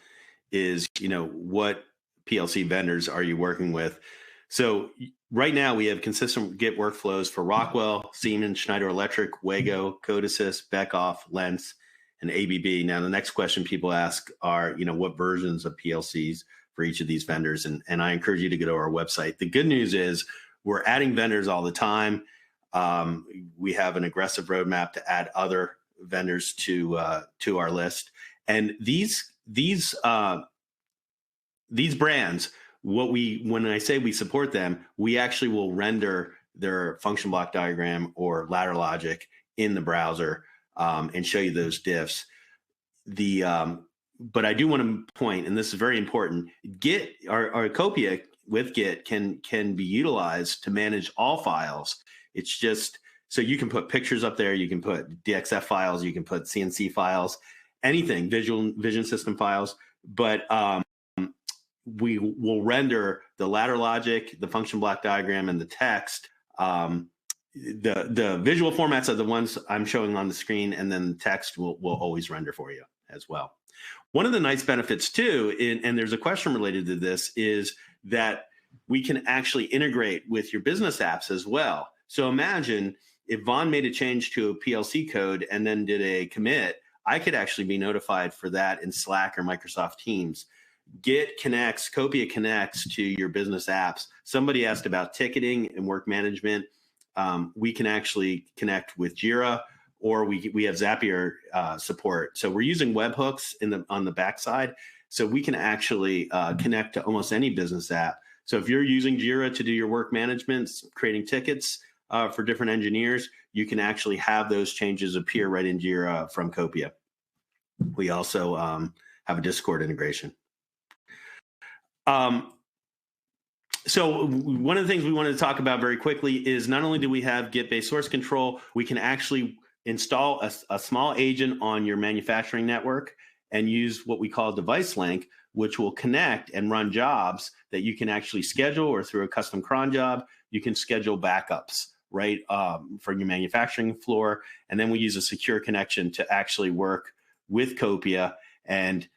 is, what PLC vendors are you working with? So right now we have consistent Git workflows for Rockwell, Siemens, Schneider Electric, Wago, CodeAssist, Beckhoff, Lentz, and ABB. Now the next question people ask are, what versions of PLCs for each of these vendors? And I encourage you to go to our website. The good news is we're adding vendors all the time. We have an aggressive roadmap to add other vendors to our list. And these brands, when I say we support them, we actually will render their function block diagram or ladder logic in the browser and show you those diffs. But I do want to point, and this is very important, Git or Copia with Git can be utilized to manage all files. It's just, so you can put pictures up there, you can put DXF files, you can put CNC files, anything, vision system files, but we will render the ladder logic, the function block diagram, and the text. The visual formats are the ones I'm showing on the screen, and then the text will always render for you as well. One of the nice benefits too, and there's a question related to this, is that we can actually integrate with your business apps as well. So imagine if Vaughn made a change to a PLC code and then did a commit, I could actually be notified for that in Slack or Microsoft Teams. Git connects, Copia connects to your business apps. Somebody asked about ticketing and work management. We can actually connect with Jira, or we have Zapier support. So we're using webhooks on the backside, so we can actually connect to almost any business app. So if you're using Jira to do your work management, creating tickets for different engineers, you can actually have those changes appear right in Jira from Copia. We also have a Discord integration. So one of the things we wanted to talk about very quickly is not only do we have Git-based source control, we can actually install a small agent on your manufacturing network and use what we call device link, which will connect and run jobs that you can actually schedule, or through a custom cron job, you can schedule backups, right, from your manufacturing floor. And then we use a secure connection to actually work with Copia, and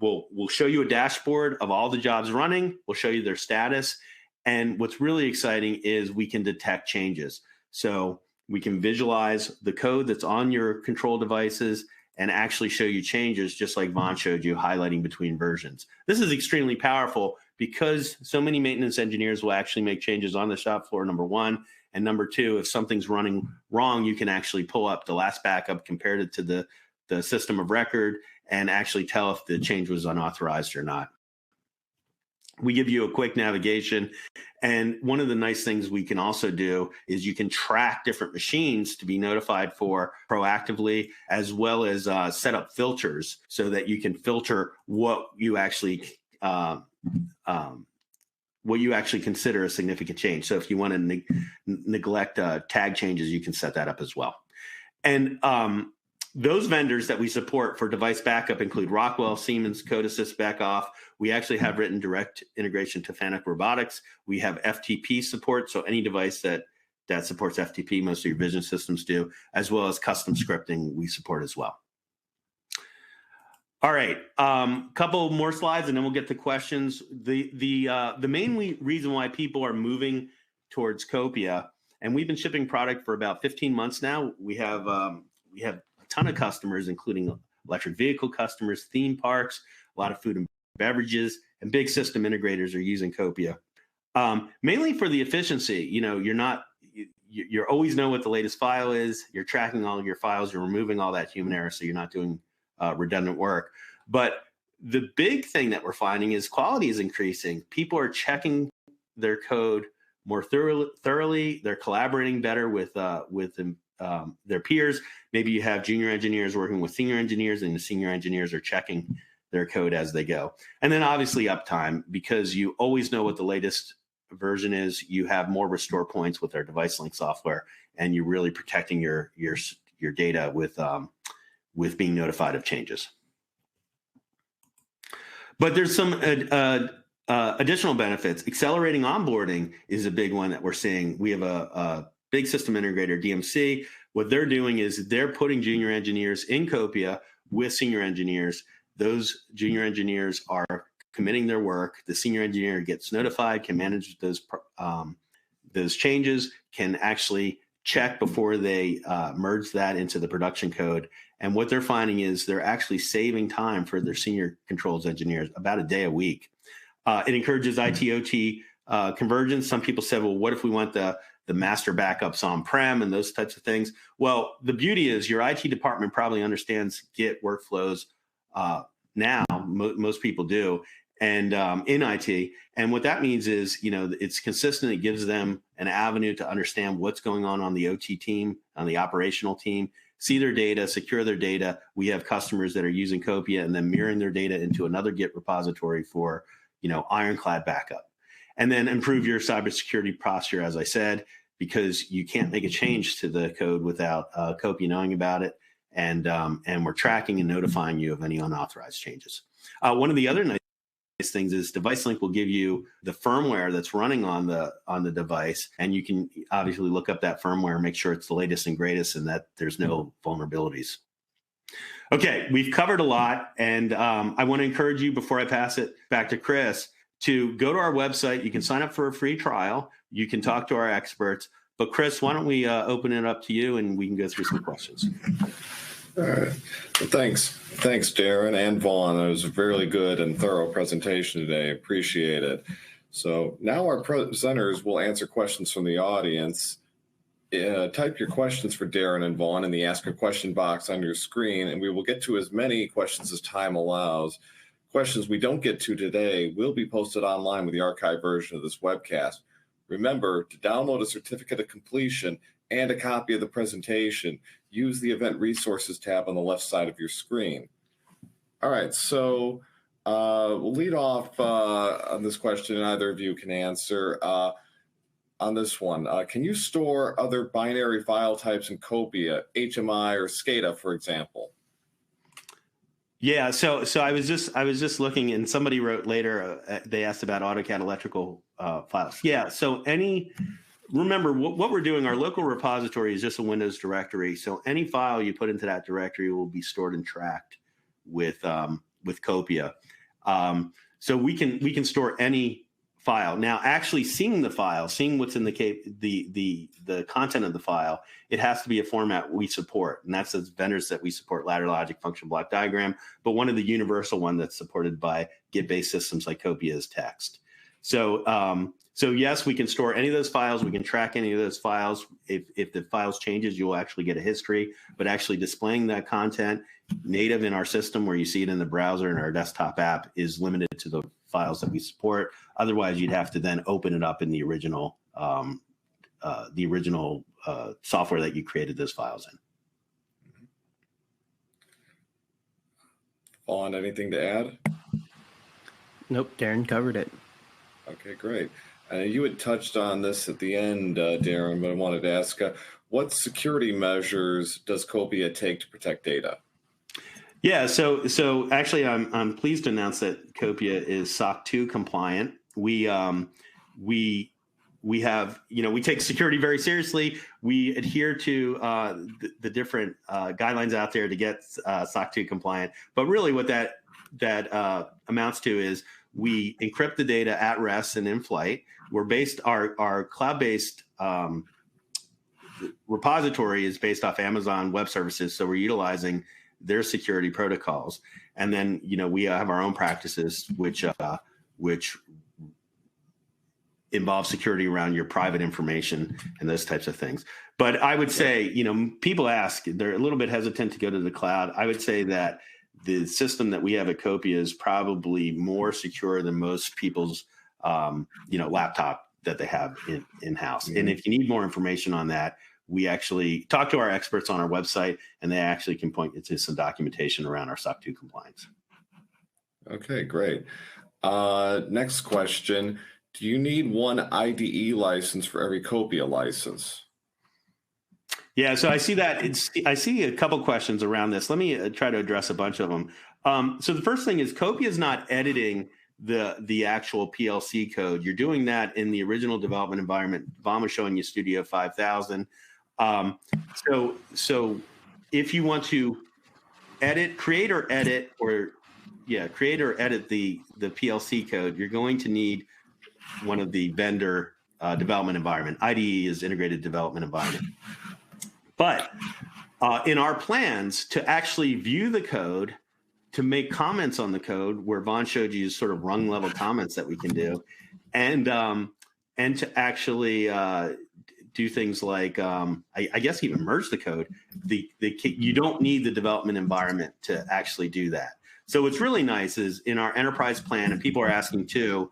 we'll show you a dashboard of all the jobs running. We'll show you their status. And what's really exciting is we can detect changes. So we can visualize the code that's on your control devices and actually show you changes, just like Vaughn showed you, highlighting between versions. This is extremely powerful because so many maintenance engineers will actually make changes on the shop floor, number one. And number two, if something's running wrong, you can actually pull up the last backup, compare it to the system of record, and actually tell if the change was unauthorized or not. We give you a quick navigation. And one of the nice things we can also do is you can track different machines to be notified for proactively, as well as set up filters so that you can filter what you actually consider a significant change. So if you want to neglect tag changes, you can set that up as well. And those vendors that we support for device backup include Rockwell, Siemens, Code Assist Backoff. We actually have written direct integration to Fanuc Robotics. We have FTP support, so any device that supports FTP, most of your vision systems do, as well as custom scripting we support as well. All right, couple more slides, and then we'll get to questions. The main reason why people are moving towards Copia, and we've been shipping product for about 15 months now. We have a ton of customers, including electric vehicle customers, theme parks, a lot of food and beverages, and big system integrators are using Copia. Mainly for the efficiency. You know, you always know what the latest file is. You're tracking all of your files. You're removing all that human error, so you're not doing redundant work. But the big thing that we're finding is quality is increasing. People are checking their code more thoroughly. They're collaborating better with their peers. Maybe you have junior engineers working with senior engineers, and the senior engineers are checking their code as they go. And then obviously uptime, because you always know what the latest version is. You have more restore points with our device link software, and you're really protecting your data with being notified of changes. But there's some additional benefits. Accelerating onboarding is a big one that we're seeing. We have a big system integrator, DMC. What they're doing is they're putting junior engineers in Copia with senior engineers. Those junior engineers are committing their work. The senior engineer gets notified, can manage those changes, can actually check before they merge that into the production code. And what they're finding is they're actually saving time for their senior controls engineers, about a day a week. It encourages IT/OT convergence. Some people said, well, what if we want the master backups on-prem and those types of things? Well, the beauty is your IT department probably understands Git workflows now. Most people do, and in IT. And what that means is, you know, it's consistent. It gives them an avenue to understand what's going on the OT team, on the operational team, see their data, secure their data. We have customers that are using Copia and then mirroring their data into another Git repository for, you know, ironclad backup. And then improve your cybersecurity posture, as I said, because you can't make a change to the code without Copia knowing about it. And we're tracking and notifying you of any unauthorized changes. One of the other nice things is Device Link will give you the firmware that's running on the device, and you can obviously look up that firmware and make sure it's the latest and greatest and that there's no vulnerabilities. Okay, we've covered a lot, and I want to encourage you, before I pass it back to Chris, to go to our website. You can sign up for a free trial. You can talk to our experts. But Chris, why don't we open it up to you and we can go through some questions. All right. Well, thanks, Darren and Vaughn. It was a very good and thorough presentation today. Appreciate it. So now our presenters will answer questions from the audience. Type your questions for Darren and Vaughn in the Ask a Question box on your screen, and we will get to as many questions as time allows. Questions we don't get to today will be posted online with the archived version of this webcast. Remember to download a certificate of completion and a copy of the presentation. Use the Event Resources tab on the left side of your screen. All right, so we'll lead off on this question, and either of you can answer on this one. Can you store other binary file types in Copia, HMI, or SCADA, for example? Yeah, so I was just looking, and somebody wrote later. They asked about AutoCAD electrical files. Yeah, so remember what we're doing. Our local repository is just a Windows directory, so any file you put into that directory will be stored and tracked with Copia. So we can store any file. Now, actually seeing the file, seeing what's in the content of the file, it has to be a format we support, and that's the vendors that we support: ladder logic, function block diagram. But one of the universal one that's supported by Git-based systems like Copia is text. So So yes, we can store any of those files. We can track any of those files. If the files changes, you'll actually get a history, but actually displaying that content native in our system where you see it in the browser and our desktop app is limited to the files that we support. Otherwise, you'd have to then open it up in the original software that you created those files in. Vaughn, anything to add? Nope, Darren covered it. Okay, great. You had touched on this at the end, Darren, but I wanted to ask, what security measures does Copia take to protect data? Yeah, so actually, I'm pleased to announce that Copia is SOC 2 compliant. We have, we take security very seriously. We adhere to the different guidelines out there to get SOC 2 compliant. But really, what that amounts to is we encrypt the data at rest and in flight. Our cloud-based repository is based off Amazon Web Services, so we're utilizing their security protocols. And then, we have our own practices, which involve security around your private information and those types of things. But I would say, people ask, they're a little bit hesitant to go to the cloud. I would say that the system that we have at Copia is probably more secure than most people's, laptop that they have in-house. Mm-hmm. And if you need more information on that, we actually talk to our experts on our website, and they actually can point you to some documentation around our SOC 2 compliance. Okay, great. Next question. Do you need one IDE license for every Copia license? Yeah, so I see that. I see a couple questions around this. Let me try to address a bunch of them. So the first thing is Copia is not editing the actual PLC code. You're doing that in the original development environment. Vaughn was showing you Studio 5000. So if you want to create or edit the PLC code, you're going to need one of the vendor development environment. IDE is integrated development environment. But in our plans to actually view the code, to make comments on the code, where Vaughn showed you sort of rung level comments that we can do, and to actually do things like, I guess even merge the code, you don't need the development environment to actually do that. So what's really nice is in our enterprise plan, and people are asking too,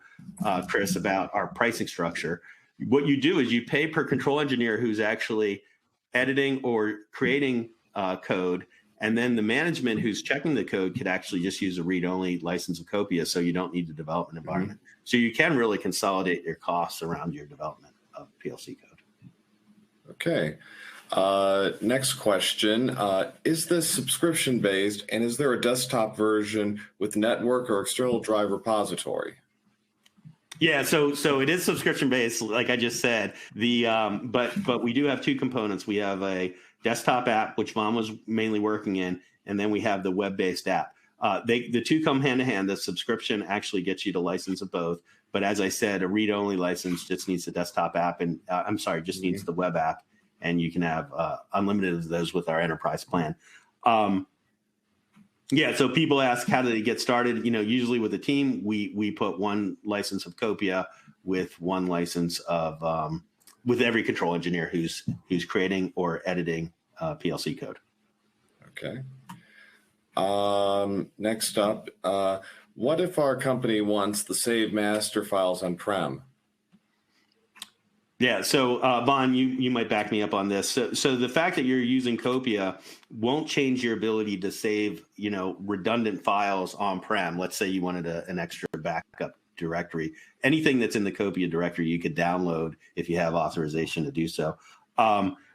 Chris, about our pricing structure. What you do is you pay per control engineer who's actually editing or creating code, and then the management who's checking the code could actually just use a read-only license of Copia, so you don't need the development environment. Mm-hmm. So you can really consolidate your costs around your development of PLC code. Okay. Next question. Is this subscription-based, and is there a desktop version with network or external drive repository? Yeah, so it is subscription-based, like I just said. But we do have two components. We have a desktop app, which Vaughn was mainly working in, and then we have the web-based app. The two come hand in hand. The subscription actually gets you the license of both. But as I said, a read-only license just needs the desktop app, and needs the web app, and you can have unlimited of those with our enterprise plan. So people ask, how do they get started? Usually with a team, we put one license of Copia with one license of with every control engineer who's creating or editing PLC code. Okay. Next up, what if our company wants the save master files on-prem? Yeah, so Vaughn, you might back me up on this. So the fact that you're using Copia won't change your ability to save, redundant files on-prem. Let's say you wanted an extra backup directory. Anything that's in the Copia directory, you could download if you have authorization to do so.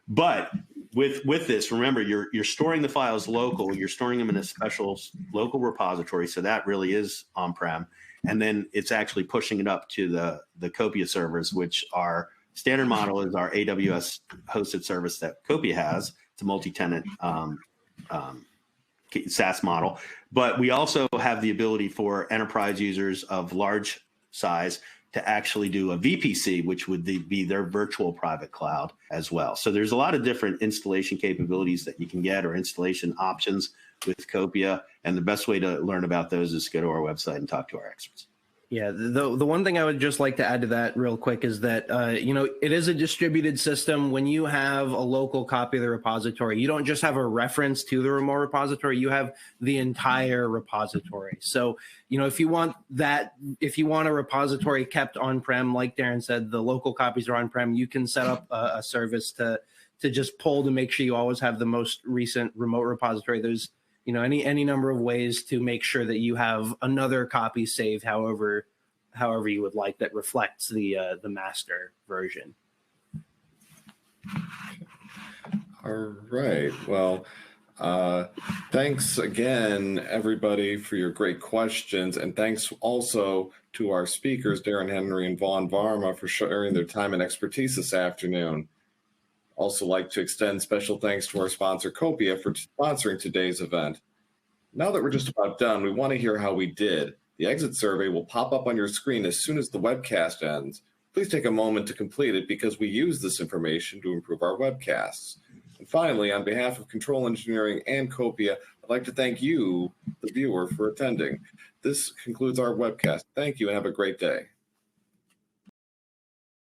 But with this, remember, you're storing the files local. You're storing them in a special local repository, so that really is on-prem. And then it's actually pushing it up to the Copia servers, which are standard model is our AWS hosted service that Copia has. It's a multi-tenant SaaS model. But we also have the ability for enterprise users of large size to actually do a VPC, which would be their virtual private cloud as well. So there's a lot of different installation capabilities that you can get, or installation options with Copia. And the best way to learn about those is to go to our website and talk to our experts. Yeah, the one thing I would just like to add to that real quick is that, it is a distributed system. When you have a local copy of the repository, you don't just have a reference to the remote repository, you have the entire repository. So, if you want a repository kept on-prem, like Darren said, the local copies are on-prem, you can set up a service to just pull to make sure you always have the most recent remote repository. There's any number of ways to make sure that you have another copy saved, however you would like, that reflects the master version. All right. Well, thanks again, everybody, for your great questions. And thanks also to our speakers, Darren Henry and Vaughn Varma, for sharing their time and expertise this afternoon. Also like to extend special thanks to our sponsor, Copia, for sponsoring today's event. Now that we're just about done, we want to hear how we did. The exit survey will pop up on your screen as soon as the webcast ends. Please take a moment to complete it because we use this information to improve our webcasts. And finally, on behalf of Control Engineering and Copia, I'd like to thank you, the viewer, for attending. This concludes our webcast. Thank you and have a great day.